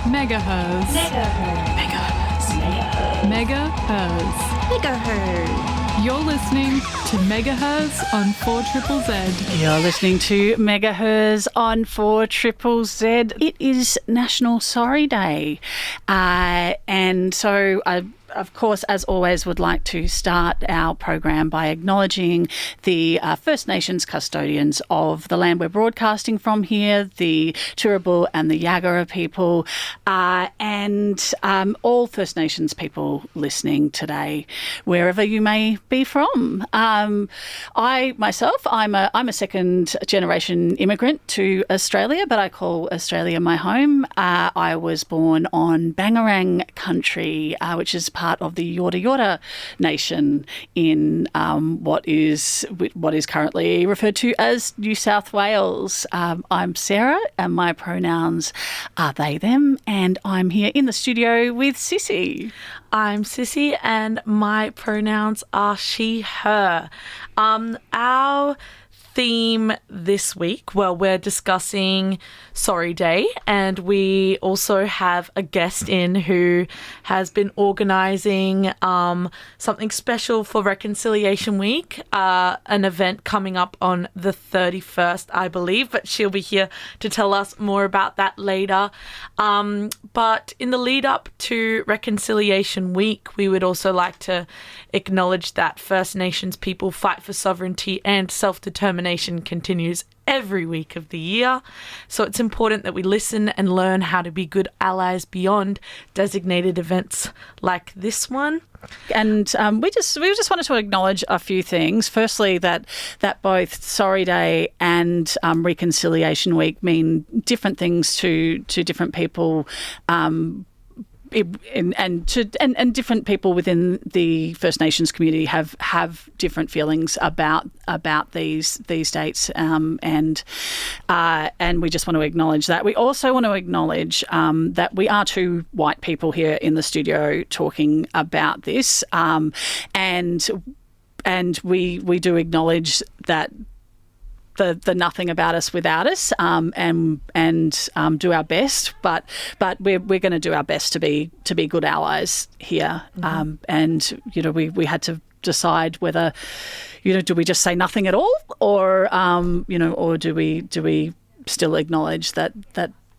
MegaHerzzz. You're listening to MegaHerzzz on 4ZZZ. You're listening to MegaHerzzz on 4ZZZ. It is National Sorry Day. And so I, of course, as always, would like to start our program by acknowledging the First Nations custodians of the land we're broadcasting from here, the Turrbal and the Yagara people, and all First Nations people listening today, wherever you may be from. I myself, I'm a second generation immigrant to Australia, but I call Australia my home. I was born on Bangarang country, which is part of the Yorta Yorta Nation in what is currently referred to as New South Wales. I'm Sarah, and my pronouns are they, them, and I'm here in the studio with Sisi. I'm Sisi, and my pronouns are she, her. Our theme this week, well, we're discussing Sorry Day, and we also have a guest in who has been organising something special for Reconciliation Week, an event coming up on the 31st, I believe, but she'll be here to tell us more about that later. But in the lead up to Reconciliation Week, we would also like to acknowledge that First Nations people fight for sovereignty and self-determination continues every week of the year. So it's important that we listen and learn how to be good allies beyond designated events like this one. And we just wanted to acknowledge a few things. Firstly, that both Sorry Day and Reconciliation Week mean different things to different people. And different people within the First Nations community have different feelings about these dates, and we just want to acknowledge that. We also want to acknowledge that we are two white people here in the studio talking about this, and we do acknowledge that. The nothing about us without us, and do our best, but we're going to do our best to be good allies here. Mm-hmm. And we had to decide whether do we just say nothing at all, or or do we still acknowledge that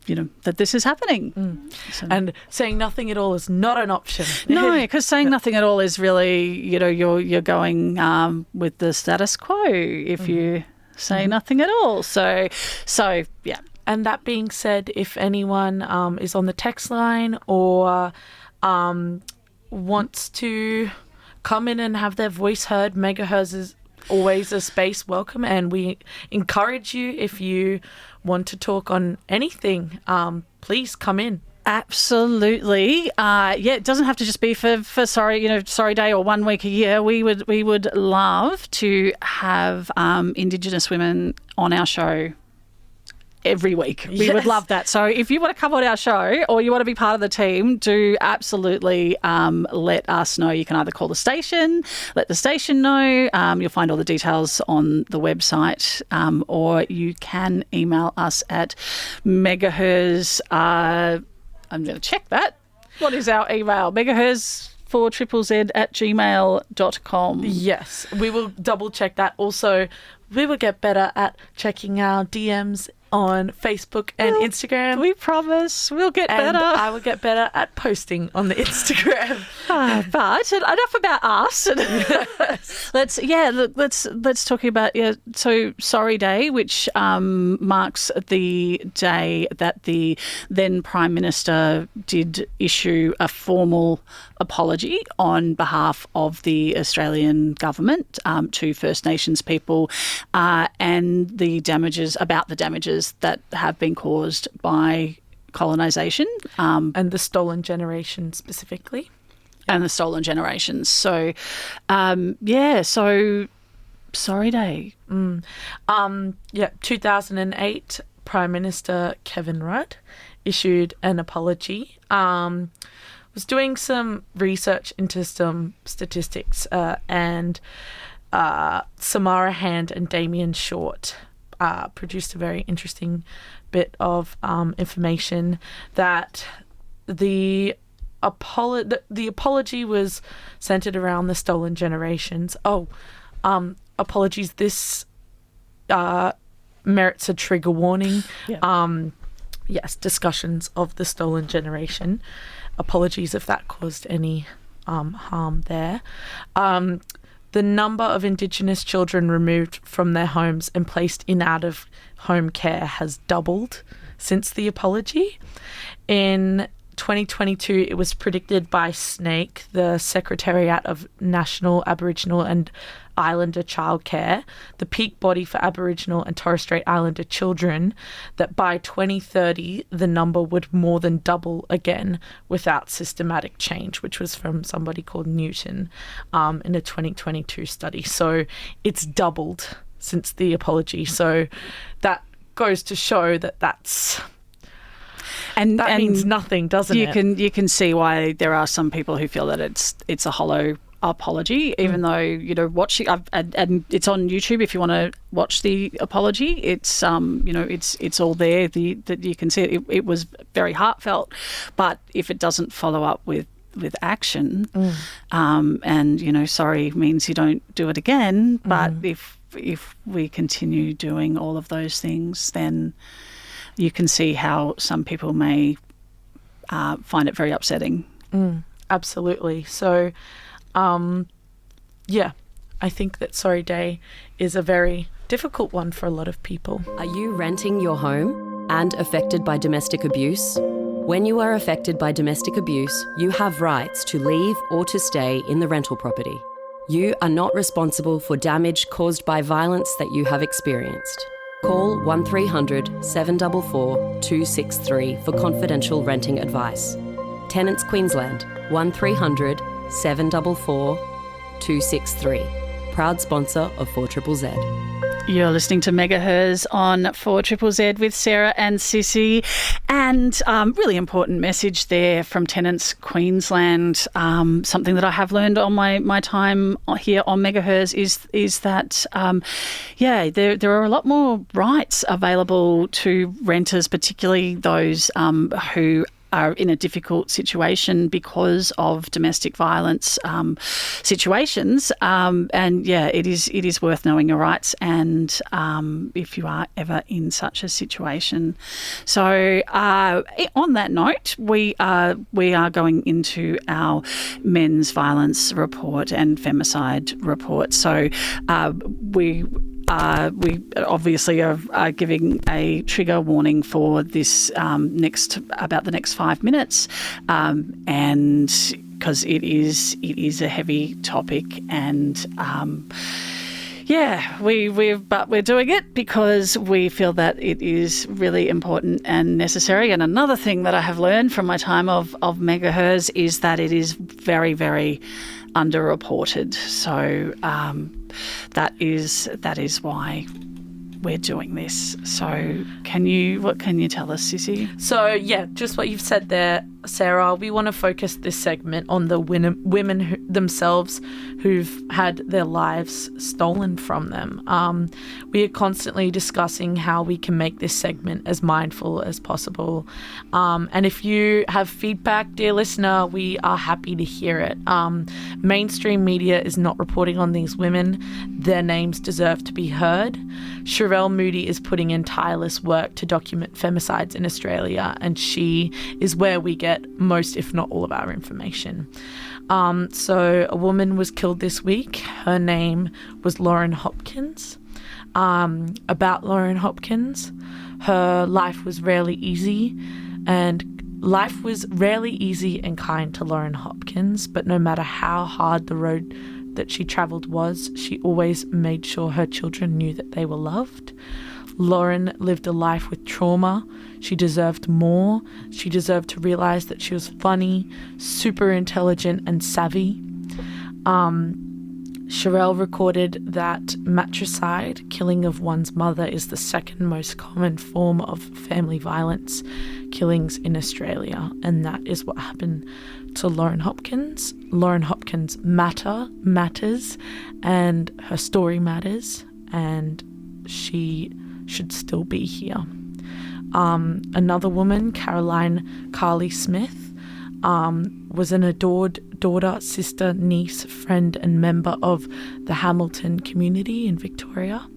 this is happening. So. And saying nothing at all is not an option. No, because saying nothing at all is really you're going with the status quo if you say nothing at all. So yeah. And that being said, if anyone is on the text line or wants to come in and have their voice heard, MegaHerzzz is always a space welcome, and we encourage you, if you want to talk on anything, please come in. Absolutely. It doesn't have to just be for Sorry Day or 1 week a year. We would love to have Indigenous women on our show every week. We would love that. So if you want to come on our show or you want to be part of the team, do absolutely let us know. You can either call the station, let the station know. You'll find all the details on the website, or you can email us at MegaHerzzz. I'm going to check that. What is our email? MegaHerzzz 4ZZZ@gmail.com. Yes, we will double check that. Also, we will get better at checking our DMs on Facebook and Instagram. We promise we'll get better. I will get better at posting on the Instagram. But enough about us. Let's talk about so Sorry Day, which marks the day that the then Prime Minister did issue a formal apology on behalf of the Australian government to First Nations people, and the damages that have been caused by colonisation. And the stolen generation specifically. And the stolen generations. So, so Sorry Day. 2008, Prime Minister Kevin Rudd issued an apology. Was doing some research into some statistics, and Samara Hand and Damien Short produced a very interesting bit of information that the apology was centered around the stolen generations. Apologies. This merits a trigger warning. Yeah. Yes, discussions of the stolen generation. Apologies if that caused any harm there. The number of Indigenous children removed from their homes and placed in out-of-home care has doubled since the apology. In 2022, it was predicted by SNAKE, the Secretariat of National Aboriginal and Islander Childcare, the peak body for Aboriginal and Torres Strait Islander children, that by 2030 the number would more than double again without systematic change, which was from somebody called Newton in a 2022 study. So it's doubled since the apology. So that goes to show that that means nothing, doesn't it? You can see why there are some people who feel that it's a hollow apology, even though, you know, watching and it's on YouTube if you want to watch the apology. It's it's all there that you can see it. It was very heartfelt, but if it doesn't follow up with action, and you know, sorry means you don't do it again. But if we continue doing all of those things, then you can see how some people may find it very upsetting. Absolutely. So, I think that Sorry Day is a very difficult one for a lot of people. Are you renting your home and affected by domestic abuse? When you are affected by domestic abuse, you have rights to leave or to stay in the rental property. You are not responsible for damage caused by violence that you have experienced. Call 1300 744 263 for confidential renting advice. Tenants Queensland, 1300 744 263. Proud sponsor of 4ZZZ. You're listening to MegaHerzzz on 4ZZZ with Sarah and Sisi. And really important message there from Tenants Queensland. Something that I have learned on my time here on MegaHerzzz is that, there are a lot more rights available to renters, particularly those who are in a difficult situation because of domestic violence situations. It is worth knowing your rights and if you are ever in such a situation. So on that note, we are going into our men's violence report and femicide report. So we obviously are giving a trigger warning for this about the next 5 minutes, and because it is a heavy topic, and we're doing it because we feel that it is really important and necessary. And another thing that I have learned from my time of MegaHerzzz is that it is very, very underreported. So that is why we're doing this. So what can you tell us, Sisi? So just what you've said there, Sarah. We want to focus this segment on the women themselves who've had their lives stolen from them. We are constantly discussing how we can make this segment as mindful as possible. And if you have feedback, dear listener, we are happy to hear it. Mainstream media is not reporting on these women. Their names deserve to be heard. Sherele Moody is putting in tireless work to document femicides in Australia, and she is where we get most, if not all, of our information. So a woman was killed this week. Her name was Lauren Hopkins. About Lauren Hopkins, her life was rarely easy, and life was rarely easy and kind to Lauren Hopkins, but no matter how hard the road that she travelled was, she always made sure her children knew that they were loved. Lauren lived a life with trauma. She deserved more. She deserved to realise that she was funny, super intelligent and savvy. Sherele recorded that matricide, killing of one's mother, is the second most common form of family violence killings in Australia, and that is what happened to Lauren Hopkins. Lauren Hopkins matters, and her story matters, and she should still be here. Another woman, Caroline Carly Smith, was an adored daughter, sister, niece, friend, and member of the Hamilton community in Victoria.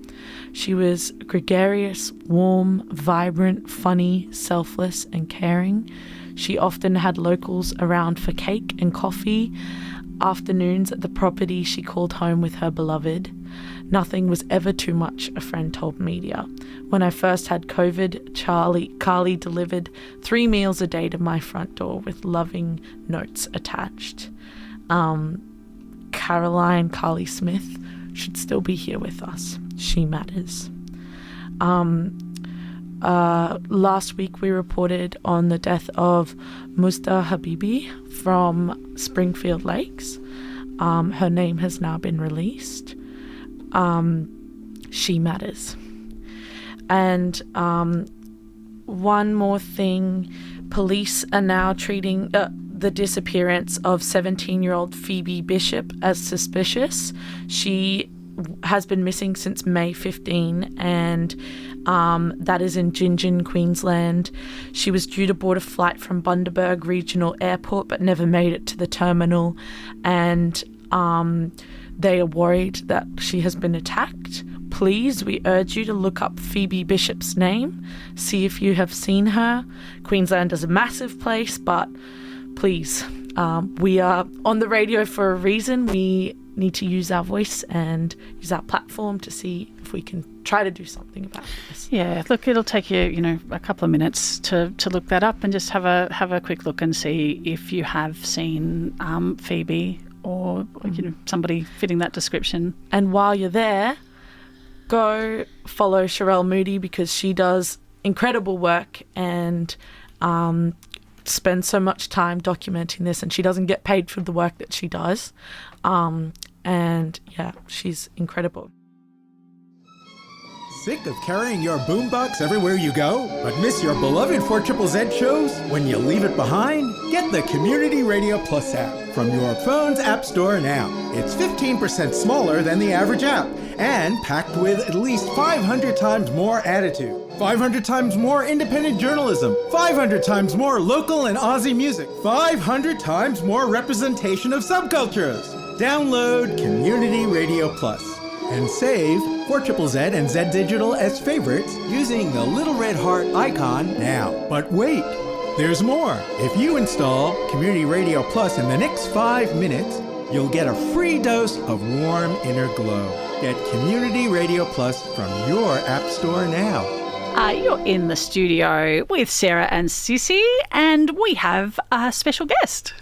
She was gregarious, warm, vibrant, funny, selfless, and caring. She often had locals around for cake and coffee. Afternoons at the property she called home with her beloved. Nothing was ever too much, a friend told media. When I first had COVID, Carly delivered 3 meals a day to my front door with loving notes attached. Caroline Carly Smith should still be here with us. She matters. Last week we reported on the death of Musta Habibi from Springfield Lakes. Her name has now been released. She matters. And one more thing, police are now treating the disappearance of 17-year-old Phoebe Bishop as suspicious. She has been missing since May 15, and that is in Gingin, Queensland. She was due to board a flight from Bundaberg Regional Airport but never made it to the terminal, and they are worried that she has been attacked. Please, we urge you to look up Phoebe Bishop's name, see if you have seen her. Queensland is a massive place, but please, we are on the radio for a reason. We need to use our voice and use our platform to see if we can try to do something about this. Yeah, look, it'll take you, a couple of minutes to look that up and just have a quick look and see if you have seen Phoebe or somebody fitting that description. And while you're there, go follow Sherele Moody, because she does incredible work and spends so much time documenting this, and she doesn't get paid for the work that she does. And yeah, she's incredible. Sick of carrying your boombox everywhere you go, but miss your beloved 4ZZZ shows when you leave it behind? Get the Community Radio Plus app from your phone's app store now. It's 15% smaller than the average app and packed with at least 500 times more attitude, 500 times more independent journalism, 500 times more local and Aussie music, 500 times more representation of subcultures. Download Community Radio Plus and save 4ZZZ and Z Digital as favorites using the little red heart icon now. But wait, there's more. If you install Community Radio Plus in the next 5 minutes, you'll get a free dose of warm inner glow. Get Community Radio Plus from your app store now. You're in the studio with Sarah and Sisi, and we have a special guest.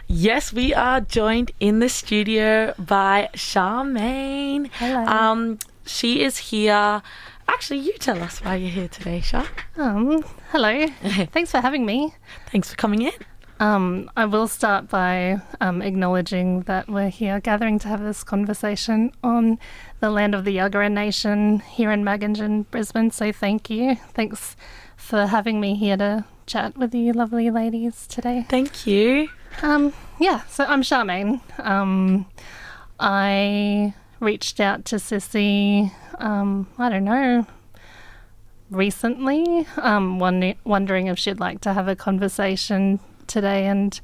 Yes, we are joined in the studio by Charmaine. Hello. She is here. Actually, you tell us why you're here today, Char. Hello. Thanks for having me. Thanks for coming in. I will start by acknowledging that we're here gathering to have this conversation on the land of the Yagara Nation here in Magangin, Brisbane. So thank you. Thanks for having me here to chat with you lovely ladies today. Thank you. So I'm Charmaine. I reached out to Sisi, recently, wondering if she'd like to have a conversation today, and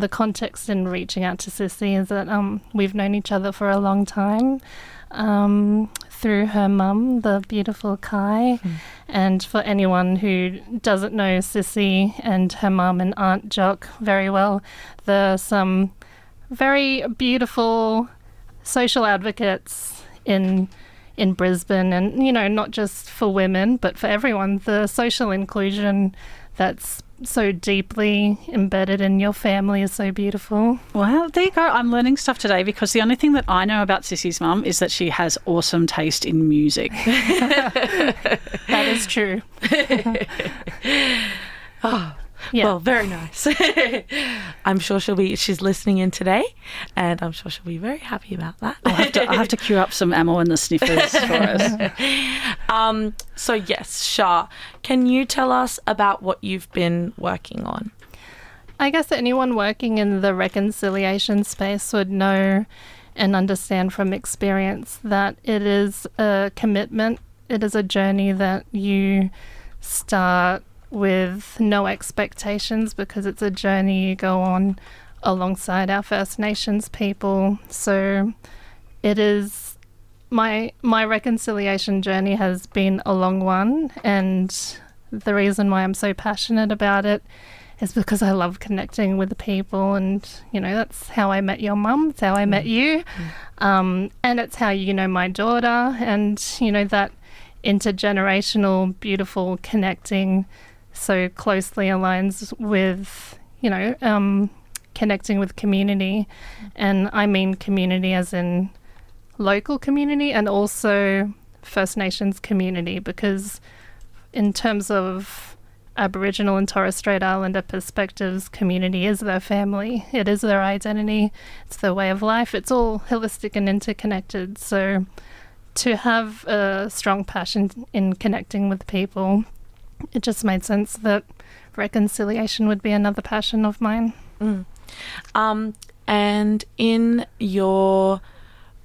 the context in reaching out to Sisi is that we've known each other for a long time through her mum, the beautiful Kai. And for anyone who doesn't know Sisi and her mum and Aunt Jock very well, they're some very beautiful social advocates in Brisbane, and not just for women but for everyone. The social inclusion that's so deeply embedded in your family is so beautiful. Well, there you go. I'm learning stuff today, because the only thing that I know about Sisi's mum is that she has awesome taste in music. That is true. Yeah. Well, very nice. I'm sure she's listening in today, and I'm sure she'll be very happy about that. I'll have to queue up some ammo and the sniffers for us. So yes, Shah, can you tell us about what you've been working on? I guess anyone working in the reconciliation space would know and understand from experience that it is a commitment. It is a journey that you start with no expectations because it's a journey you go on alongside our First Nations people. So it is my reconciliation journey has been a long one, and the reason why I'm so passionate about it is because I love connecting with the people, and that's how I met your mum, it's how I met you, and it's how my daughter, and that intergenerational beautiful connecting so closely aligns with connecting with community. And I mean community as in local community and also First Nations community, because in terms of Aboriginal and Torres Strait Islander perspectives, community is their family, it is their identity, it's their way of life, it's all holistic and interconnected. So to have a strong passion in connecting with people, it just made sense that reconciliation would be another passion of mine. And in your...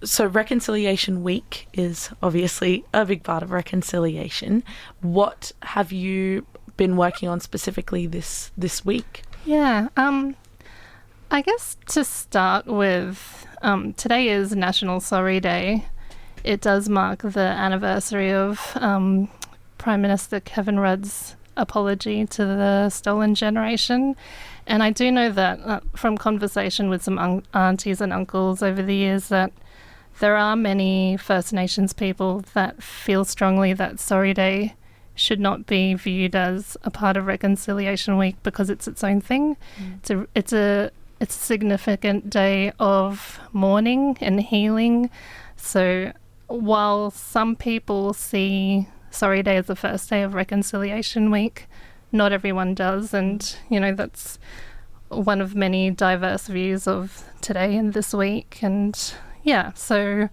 So Reconciliation Week is obviously a big part of reconciliation. What have you been working on specifically this week? Yeah, I guess to start with, today is National Sorry Day. It does mark the anniversary of Prime Minister Kevin Rudd's apology to the stolen generation. And I do know that from conversation with some aunties and uncles over the years that there are many First Nations people that feel strongly that Sorry Day should not be viewed as a part of Reconciliation Week because it's its own thing. It's a significant day of mourning and healing. So while some people see Sorry Day as the first day of Reconciliation Week, not everyone does, and that's one of many diverse views of today and this week. And yeah, so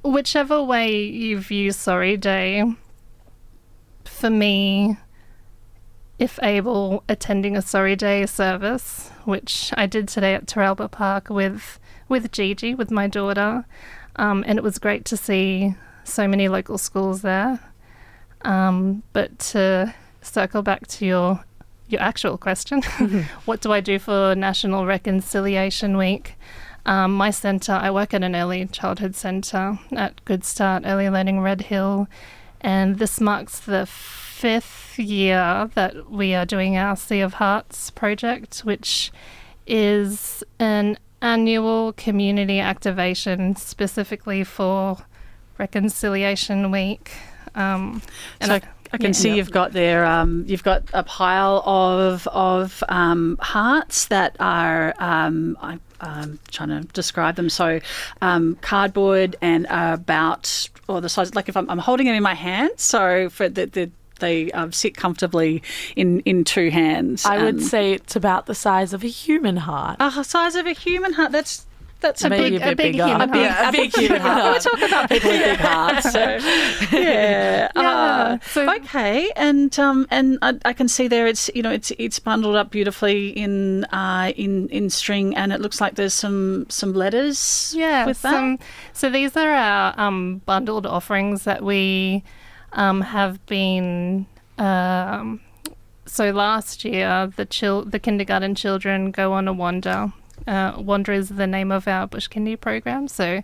whichever way you view Sorry Day, for me, if able, attending a Sorry Day service, which I did today at Teralba Park with Gigi, with my daughter, and it was great to see so many local schools there. But to circle back to your actual question, what do I do for National Reconciliation Week? My centre, I work at an early childhood centre at Good Start Early Learning Red Hill, and this marks the 5th year that we are doing our Sea of Hearts project, which is an annual community activation specifically for Reconciliation Week. And so I can see you've got there. You've got a pile of hearts that are. I'm trying to describe them. So, cardboard and about the size. Like if I'm holding them in my hand, so for they sit comfortably in two hands. I would say it's about the size of a human heart. Size of a human heart. That's maybe a big bigger. human heart. A big human heart. We're talking about people with big hearts. So, yeah. Okay. And I can see there it's bundled up beautifully in string, and it looks like there's some letters. Yeah. With that. So these are our bundled offerings that we have been. So last year, the kindergarten children go on a wander. Wander is the name of our Bush Kindy program. So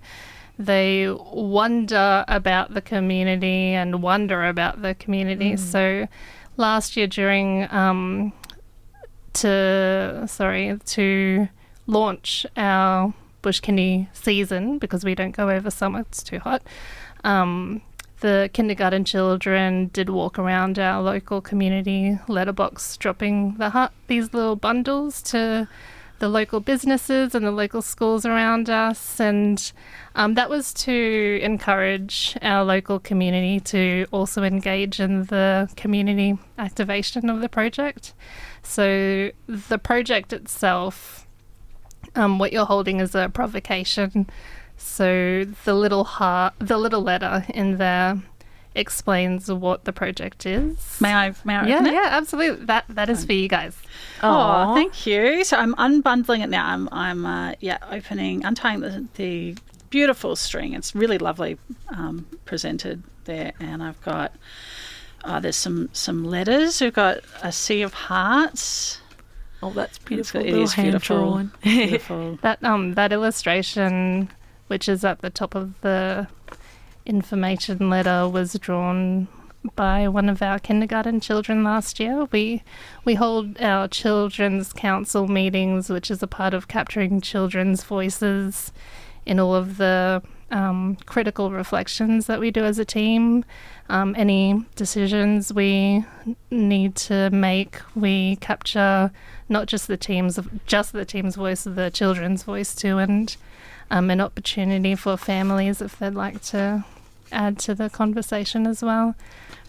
they wonder about the community and wonder about the community. So last year during to launch our Bush Kindy season, because we don't go over summer, it's too hot, the kindergarten children did walk around our local community letterbox, dropping these little bundles to the local businesses and the local schools around us, and that was to encourage our local community to also engage in the community activation of the project. So the project itself, what you're holding is a provocation. So the little letter in there explains what the project is. May I open it? Yeah, absolutely. That is for you guys. Oh, thank you. So I'm unbundling it now. I'm untying the beautiful string. It's really lovely presented there, and I've got there's some letters. We've got a sea of hearts. Oh, that's beautiful. It Little is hand beautiful. drawn. Beautiful. That illustration, which is at the top of the information letter, was drawn by one of our kindergarten children last year. We hold our children's council meetings, which is a part of capturing children's voices in all of the critical reflections that we do as a team. Any decisions we need to make, we capture not just the team's voice, the children's voice too, and an opportunity for families if they'd like to add to the conversation as well.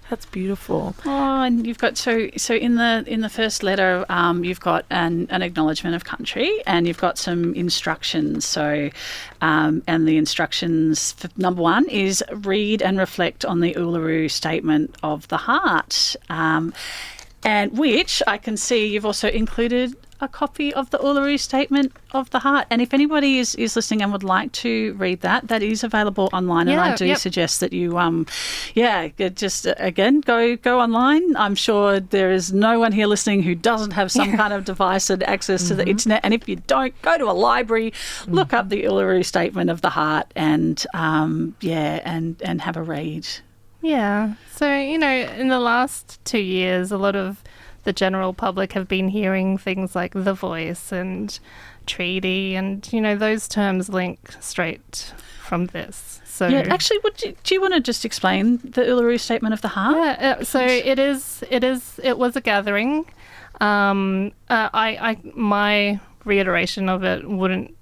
That's beautiful. Oh, and you've got so in the first letter, you've got an acknowledgement of country, and you've got some instructions. So, and the instructions for number 1 is read and reflect on the Uluru Statement of the Heart, and which I can see you've also included a copy of the Uluru Statement of the Heart. And if anybody is listening and would like to read that is available online. And I do suggest that you, just again, go online. I'm sure there is no one here listening who doesn't have some kind of device and access to the internet. And if you don't, go to a library, look up the Uluru Statement of the Heart and have a read. Yeah. So, in the last 2 years, a lot of the general public have been hearing things like the voice and treaty, and those terms link straight from this. So actually, do you want to just explain the Uluru Statement of the Heart? Yeah. So it was a gathering. My reiteration of it wouldn't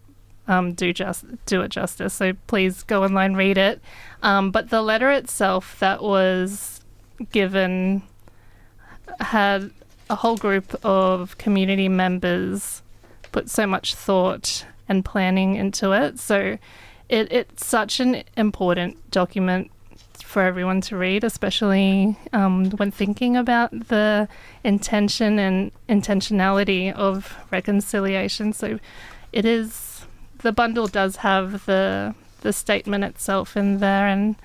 do it justice. So please go online, read it. But the letter itself that was given had a whole group of community members put so much thought and planning into it. So it's such an important document for everyone to read, especially when thinking about the intention and intentionality of reconciliation. So the bundle does have the statement itself in there, and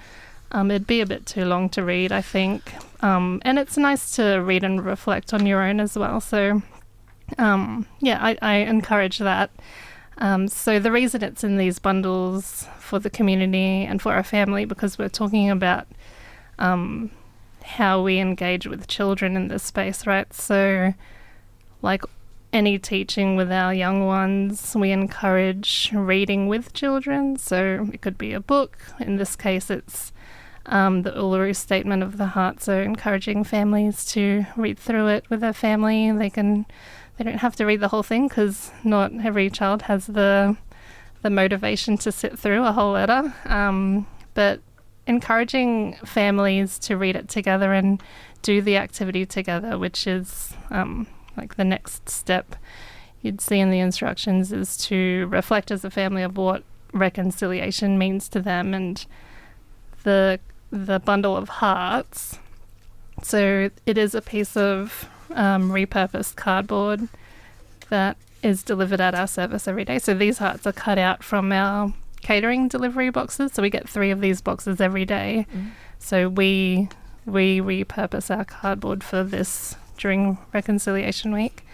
it'd be a bit too long to read, I think. And it's nice to read and reflect on your own as well. So, I encourage that. So the reason it's in these bundles for the community and for our family, because we're talking about how we engage with children in this space, right? So, like any teaching with our young ones, we encourage reading with children. So it could be a book. In this case, it's the Uluru Statement of the Heart, so encouraging families to read through it with their family. They don't have to read the whole thing, because not every child has the motivation to sit through a whole letter, but encouraging families to read it together and do the activity together, which is like the next step you'd see in the instructions, is to reflect as a family of what reconciliation means to them. And the bundle of hearts, so it is a piece of repurposed cardboard that is delivered at our service every day. So these hearts are cut out from our catering delivery boxes, so we get 3 of these boxes every day. So we repurpose our cardboard for this during Reconciliation Week.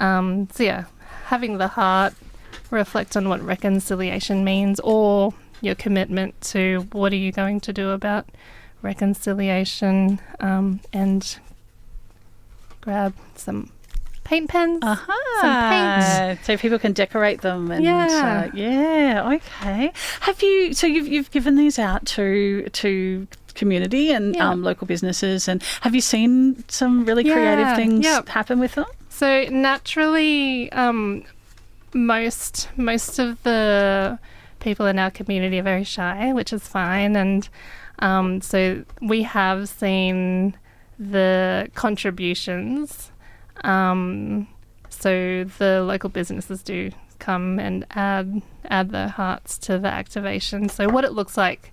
Having the heart reflect on what reconciliation means, or your commitment to what are you going to do about reconciliation, and grab some paint pens, some paint, so people can decorate them. And okay. Have you? So you've given these out to community and local businesses, and have you seen some really creative things happen with them? So naturally, most of the people in our community are very shy, which is fine, and so we have seen the contributions. So the local businesses do come and add their hearts to the activation. So what it looks like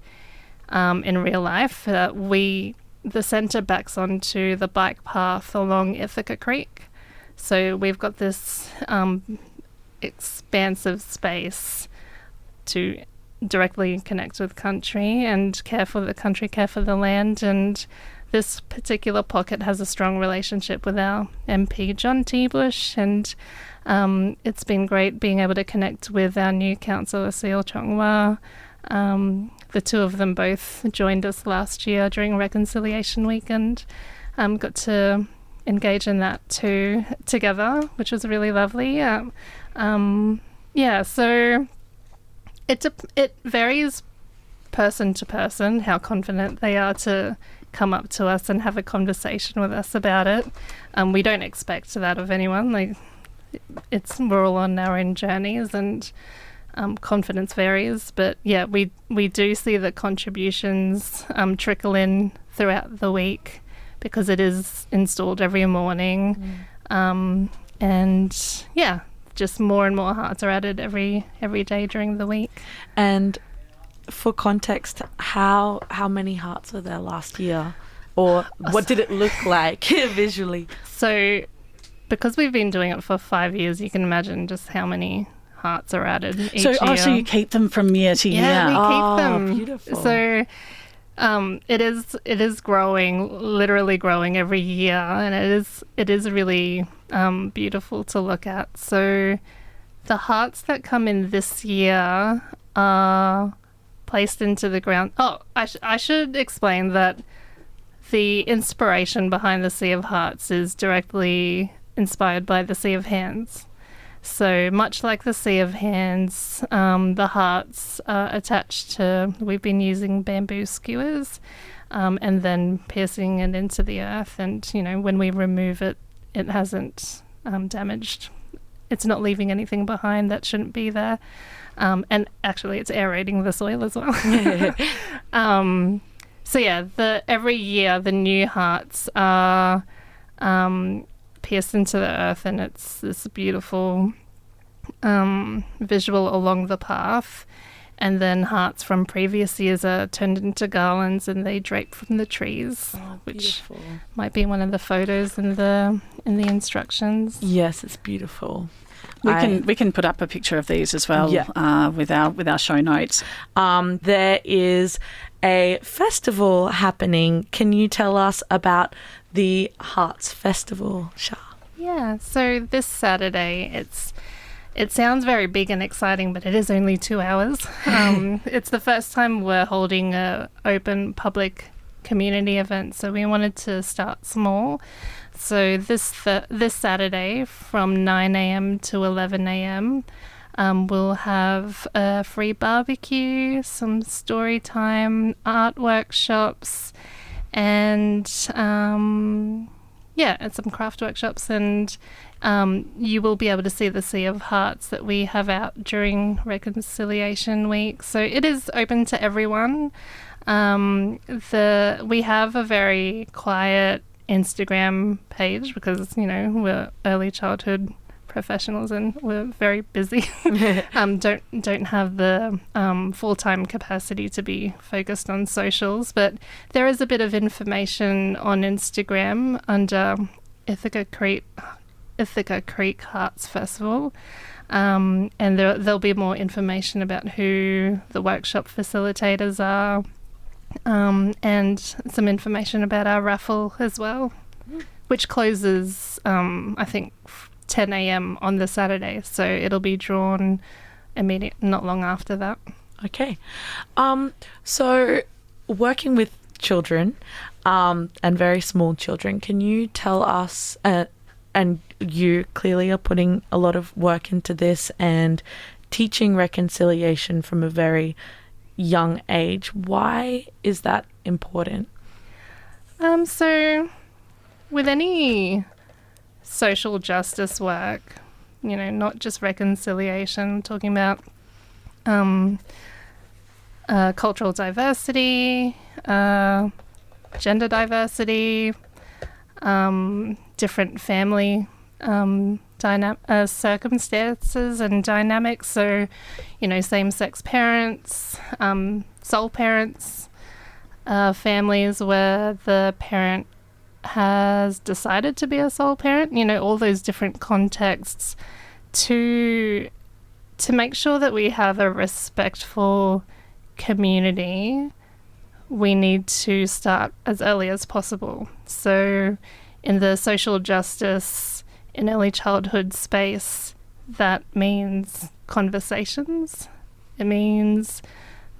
in real life, the centre backs onto the bike path along Ithaca Creek. So we've got this expansive space to directly connect with country and care for the country, care for the land. And this particular pocket has a strong relationship with our MP, John T. Bush, and it's been great being able to connect with our new councillor, Seal Chongwa. The two of them both joined us last year during Reconciliation Week, and got to engage in that too together, which was really lovely. So it varies person to person how confident they are to come up to us and have a conversation with us about it. We don't expect that of anyone. We're all on our own journeys, and confidence varies. But yeah, we do see the contributions trickle in throughout the week, because it is installed every morning. And yeah, just more and more hearts are added every day during the week. And for context, how many hearts were there last year? Or what did it look like visually? So because we've been doing it for 5 years, you can imagine just how many hearts are added each year. So you keep them from year to year? Yeah, we keep them. Beautiful. So it is growing, literally growing every year, and it is really beautiful to look at. So the hearts that come in this year are placed into the ground. Oh, I should explain that the inspiration behind the Sea of Hearts is directly inspired by the Sea of Hands. So much like the Sea of Hands, the hearts are attached to, we've been using bamboo skewers and then piercing it into the earth. And, when we remove it, it hasn't damaged. It's not leaving anything behind that shouldn't be there. And actually, it's aerating the soil as well. So yeah, every year the new hearts are pierced into the earth, and it's this beautiful visual along the path. And then hearts from previous years are turned into garlands, and they drape from the trees, which might be one of the photos in the instructions. Yes, it's beautiful. We can put up a picture of these as well with our show notes. There is a festival happening. Can you tell us about the Hearts Festival, Shah? Yeah, so this Saturday, it sounds very big and exciting, but it is only 2 hours. It's the first time we're holding a open public community event, so we wanted to start small. So this Saturday from 9 a.m. to 11 a.m. We'll have a free barbecue, some story time, art workshops, and and some craft workshops. And you will be able to see the Sea of Hearts that we have out during Reconciliation Week. So it is open to everyone. We have a very quiet Instagram page because we're early childhood professionals and we're very busy. Don't have the full-time capacity to be focused on socials, but there is a bit of information on Instagram under Ithaca Creek Hearts Festival, and there'll be more information about who the workshop facilitators are. And some information about our raffle as well, which closes, I think, 10 a.m. on the Saturday. So it'll be drawn not long after that. Okay. So working with children and very small children, can you tell us, and you clearly are putting a lot of work into this and teaching reconciliation from a very young age. Why is that important? So with any social justice work, not just reconciliation, talking about cultural diversity, gender diversity, different family circumstances and dynamics. So, same-sex parents, sole parents, families where the parent has decided to be a sole parent, all those different contexts to make sure that we have a respectful community we need to start as early as possible. So in the social justice in early childhood space, that means conversations. It means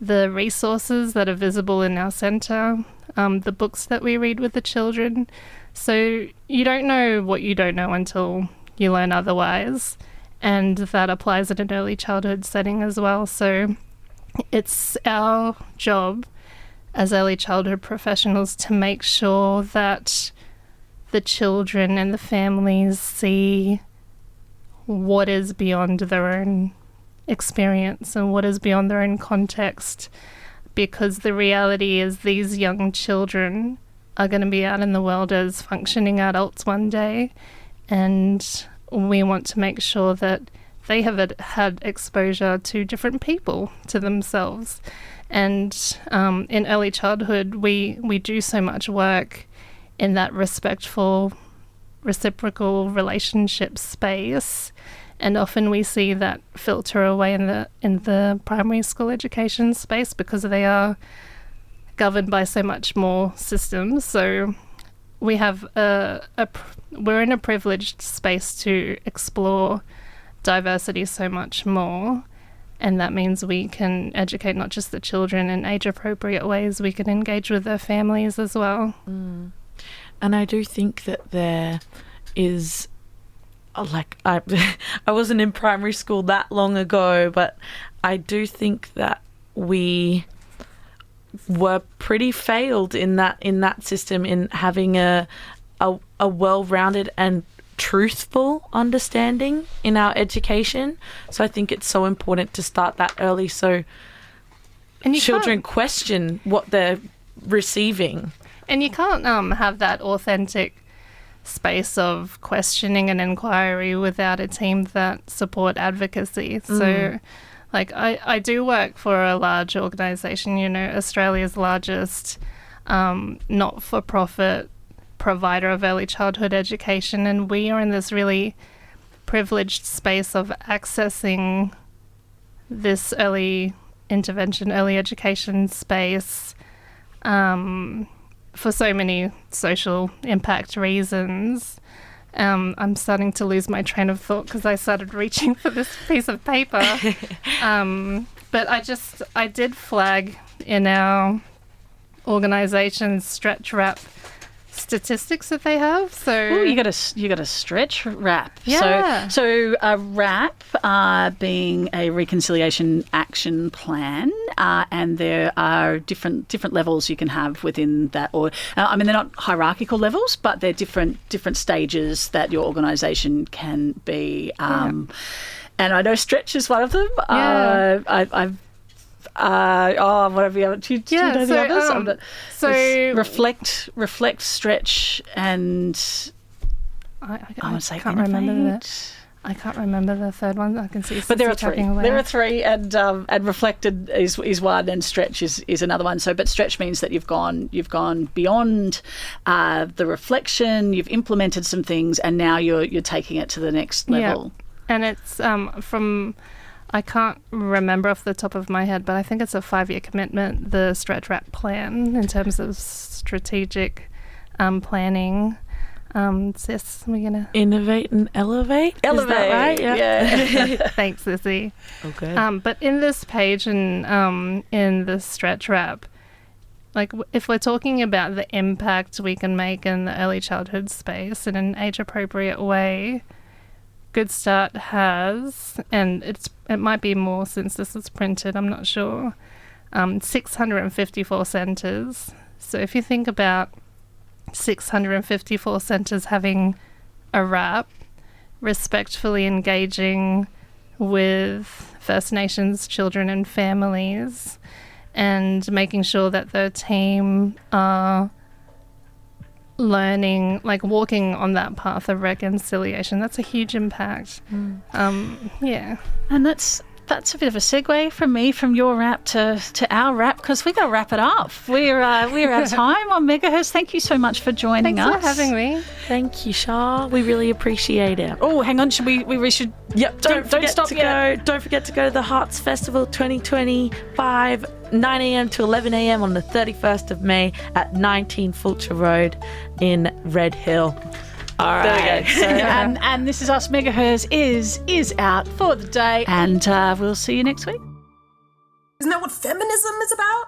the resources that are visible in our centre, the books that we read with the children. So you don't know what you don't know until you learn otherwise. And that applies in an early childhood setting as well. So it's our job as early childhood professionals to make sure that the children and the families see what is beyond their own experience and what is beyond their own context, because the reality is these young children are going to be out in the world as functioning adults one day, and we want to make sure that they have had exposure to different people, to themselves. And in early childhood, we do so much work in that respectful, reciprocal relationship space, and often we see that filter away in the primary school education space because they are governed by so much more systems. So we have we're in a privileged space to explore diversity so much more, and that means we can educate not just the children in age-appropriate ways, we can engage with their families as well. And I do think that there is, like, I wasn't in primary school that long ago, but I do think that we were pretty failed in that system, in having a well-rounded and truthful understanding in our education. So I think it's so important to start that early, so children question what they're receiving. And you can't have that authentic space of questioning and inquiry without a team that support advocacy. So, like, I do work for a large organisation, Australia's largest not-for-profit provider of early childhood education, and we are in this really privileged space of accessing this early intervention, early education space for so many social impact reasons. I'm starting to lose my train of thought because I started reaching for this piece of paper. But I did flag in our organisation's stretch wrap statistics that they have. So you got a stretch wrap. Yeah. So a wrap being a reconciliation action plan, and there are different levels you can have within that. Or they're not hierarchical levels, but they're different stages that your organisation can be. And I know stretch is one of them. Yeah. Whatever the other. Do you know the others? So reflect, stretch, and I can't remember that. I can't remember the third one. I can see. But there are three. Away. There are three, and reflected is one, and stretch is another one. So, but stretch means that you've gone beyond the reflection. You've implemented some things, and now you're taking it to the next level. Yeah. And it's from. I can't remember off the top of my head, but I think it's a 5-year commitment, the stretch wrap plan, in terms of strategic planning. Sis, we're going to... Innovate and elevate? Elevate. Is that right? Yeah. Thanks, Sisi. Okay. But in this page and in the stretch wrap, like, if we're talking about the impact we can make in the early childhood space in an age-appropriate way, Good Start has, and it might be more since this was printed, I'm not sure, 654 centres. So if you think about 654 centres having a wrap, respectfully engaging with First Nations children and families, and making sure that the team are learning, like walking on that path of reconciliation, that's a huge impact. Yeah. And that's a bit of a segue from me, from your wrap to our wrap, because we got to wrap it up. We're out of time on MegaHerzzz. Thank you so much for joining us. Thanks for having me. Thank you, Shah. We really appreciate it. Oh, hang on. Should we should... Yep. Don't stop to go. Don't forget to go to the Hearts Festival 2025 9 a.m. to 11 a.m. on the 31st of May at 19 Fulcher Road in Red Hill. All right. There we go. So, and This Is Us MegaHerzzz is out for the day, and we'll see you next week. Isn't that what feminism is about?